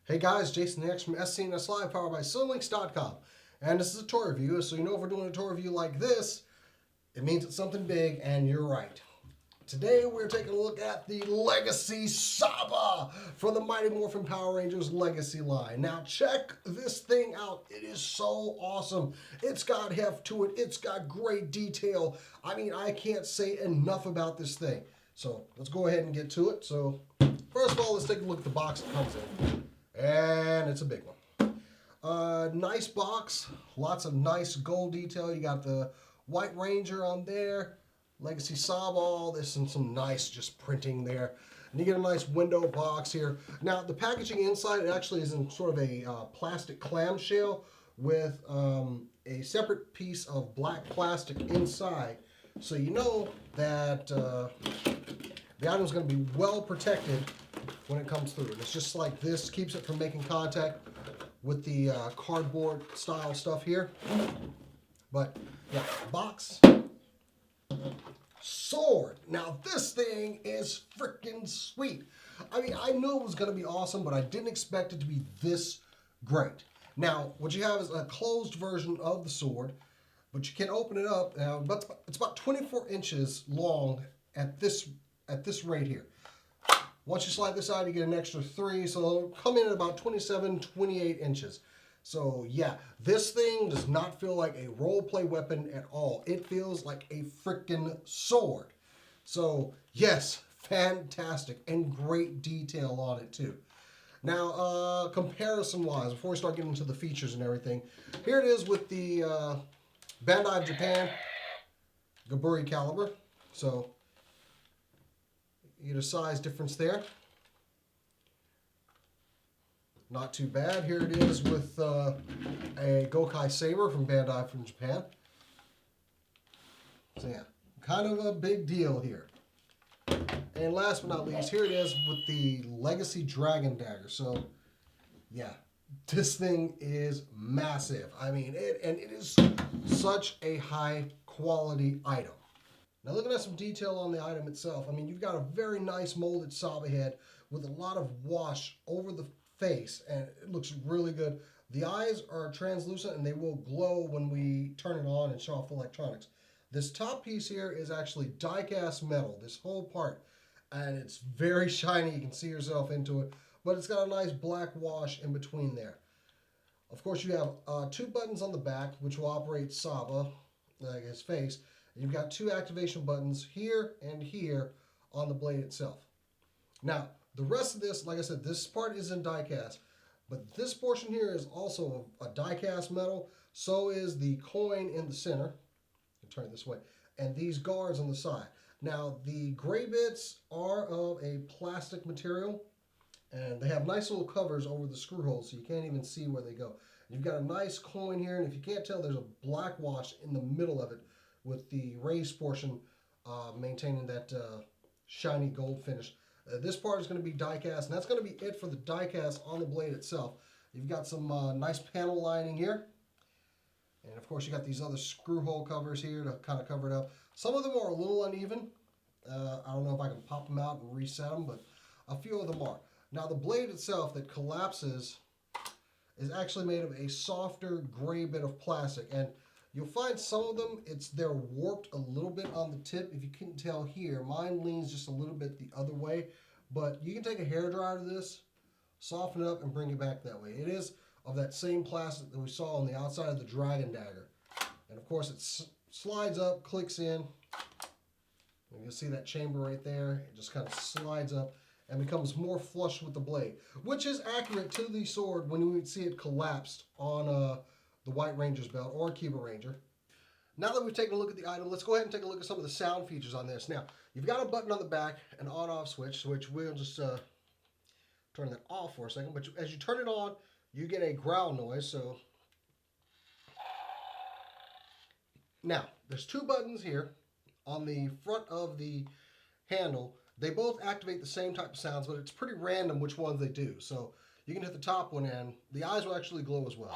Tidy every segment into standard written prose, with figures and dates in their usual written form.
Hey guys, Jason X from SCNS Live, powered by SwimLinks.com. And this is a toy review, so you know if we're doing a toy review like this, it means it's something big, and you're right. Today we're taking a look at the Legacy Saba from the Mighty Morphine Power Rangers Legacy line. Now check this thing out. It is so awesome. It's got heft to it. It's got great detail. I mean, I can't say enough about this thing. So let's go ahead and get to it. So first of all, let's take a look at the box it comes in. And it's a big one. Nice box, lots of nice gold detail. You got the White Ranger on there, Legacy Saba, all this, and some nice just printing there. And you get a nice window box here. Now the packaging inside, it actually is in sort of a plastic clamshell with a separate piece of black plastic inside. So you know that the item is going to be well protected when it comes through. And it's just like this, keeps it from making contact with the cardboard style stuff here. But yeah, box, sword. Now this thing is freaking sweet. I mean, I knew it was going to be awesome, but I didn't expect it to be this great. Now, what you have is a closed version of the sword, but you can open it up. Now, but it's about 24 inches long at this rate here. Once you slide this out, you get an extra 3, so it'll come in at about 27, 28 inches. So yeah, this thing does not feel like a role play weapon at all. It feels like a freaking sword. So yes, fantastic, and great detail on it too. Now, comparison-wise, before we start getting into the features and everything, here it is with the Bandai of Japan Gaburi caliber. So you get a size difference there. Not too bad. Here it is with a Gokai Saber from Bandai from Japan. So yeah, kind of a big deal here. And last but not least, here it is with the Legacy Dragon Dagger. So yeah, this thing is massive. I mean, it is such a high quality item. Now looking at some detail on the item itself, I mean, you've got a very nice molded Saba head with a lot of wash over the face, and it looks really good. The eyes are translucent and they will glow when we turn it on and show off the electronics. This top piece here is actually die-cast metal, this whole part, and it's very shiny. You can see yourself into it, but it's got a nice black wash in between there. Of course, you have 2 buttons on the back, which will operate Saba, like his face. You've got 2 activation buttons here and here on the blade itself. Now, the rest of this, like I said, this part is in die-cast, but this portion here is also a die-cast metal. So is the coin in the center. Turn it this way. And these guards on the side. Now, the gray bits are of a plastic material, and they have nice little covers over the screw holes, so you can't even see where they go. You've got a nice coin here, and if you can't tell, there's a black wash in the middle of it, with the raised portion maintaining that shiny gold finish. This part is going to be die-cast, and that's going to be it for the die-cast on the blade itself. You've got some nice panel lining here. And of course you got these other screw hole covers here to kind of cover it up. Some of them are a little uneven. I don't know if I can pop them out and reset them, but a few of them are. Now the blade itself that collapses is actually made of a softer gray bit of plastic, and you'll find some of them, they're warped a little bit on the tip. If you couldn't tell here, mine leans just a little bit the other way. But you can take a hairdryer to this, soften it up, and bring it back that way. It is of that same plastic that we saw on the outside of the Dragon Dagger. And of course it slides up, clicks in. And you'll see that chamber right there. It just kind of slides up and becomes more flush with the blade, which is accurate to the sword when you would see it collapsed on the White Ranger's belt or Kiba Ranger. Now that we've taken a look at the item, let's go ahead and take a look at some of the sound features on this. Now, you've got a button on the back, an on-off switch, which we'll just turn that off for a second. But as you turn it on, you get a growl noise. So now, there's 2 buttons here on the front of the handle. They both activate the same type of sounds, but it's pretty random which ones they do. So you can hit the top one and the eyes will actually glow as well.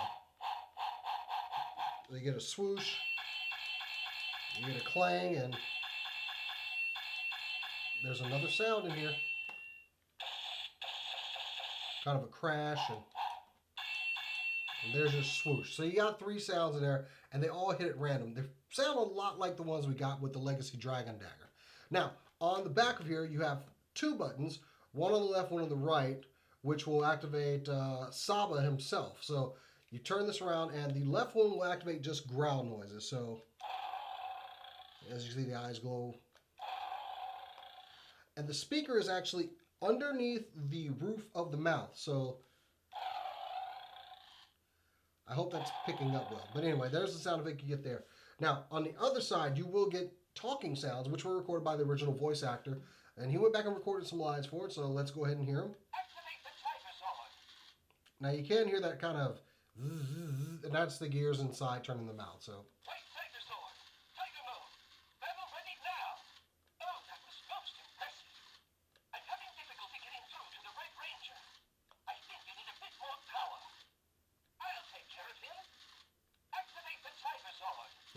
So you get a swoosh, you get a clang, and there's another sound in here. kind of a crash, and there's your swoosh. So you got 3 sounds in there, and they all hit at random. They sound a lot like the ones we got with the Legacy Dragon Dagger. Now, on the back of here, you have 2 buttons, one on the left, one on the right, which will activate Saba himself. So you turn this around, and the left one will activate just growl noises. So as you see, the eyes glow. And the speaker is actually underneath the roof of the mouth. So I hope that's picking up well. But anyway, there's the sound effect you get there. Now, on the other side, you will get talking sounds, which were recorded by the original voice actor. And he went back and recorded some lines for it, so let's go ahead and hear them. Now, you can hear that kind of zzz, and that's the gears inside turning them out. So.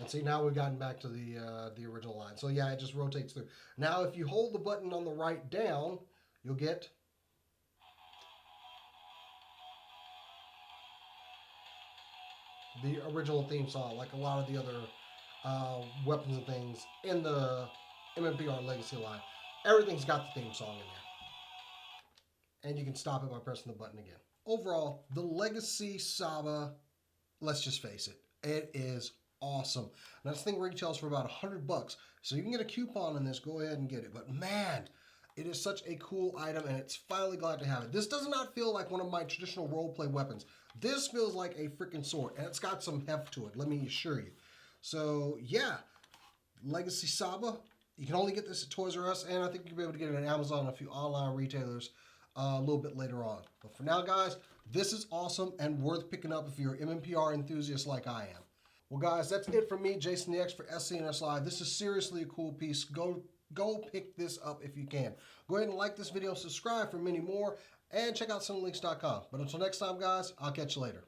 And see, now we've gotten back to the original line. So yeah, it just rotates through. Now, if you hold the button on the right down, you'll get the original theme song, like a lot of the other weapons and things in the MMPR Legacy line. Everything's got the theme song in there. And you can stop it by pressing the button again. Overall, the Legacy Saba, let's just face it, it is awesome. Now, this thing retails for about $100, so you can get a coupon on this. Go ahead and get it. But man, it is such a cool item, and it's finally glad to have it. This does not feel like one of my traditional roleplay weapons. This feels like a freaking sword, and it's got some heft to it, let me assure you. So yeah, Legacy Saba. You can only get this at Toys R Us, and I think you'll be able to get it at Amazon and a few online retailers a little bit later on. But for now, guys, this is awesome and worth picking up if you're an MMPR enthusiast like I am. Well, guys, that's it from me, Jason the X for SCNS Live. This is seriously a cool piece. Go pick this up if you can. Go ahead and like this video, subscribe for many more, and check out cinelinks.com. But until next time, guys, I'll catch you later.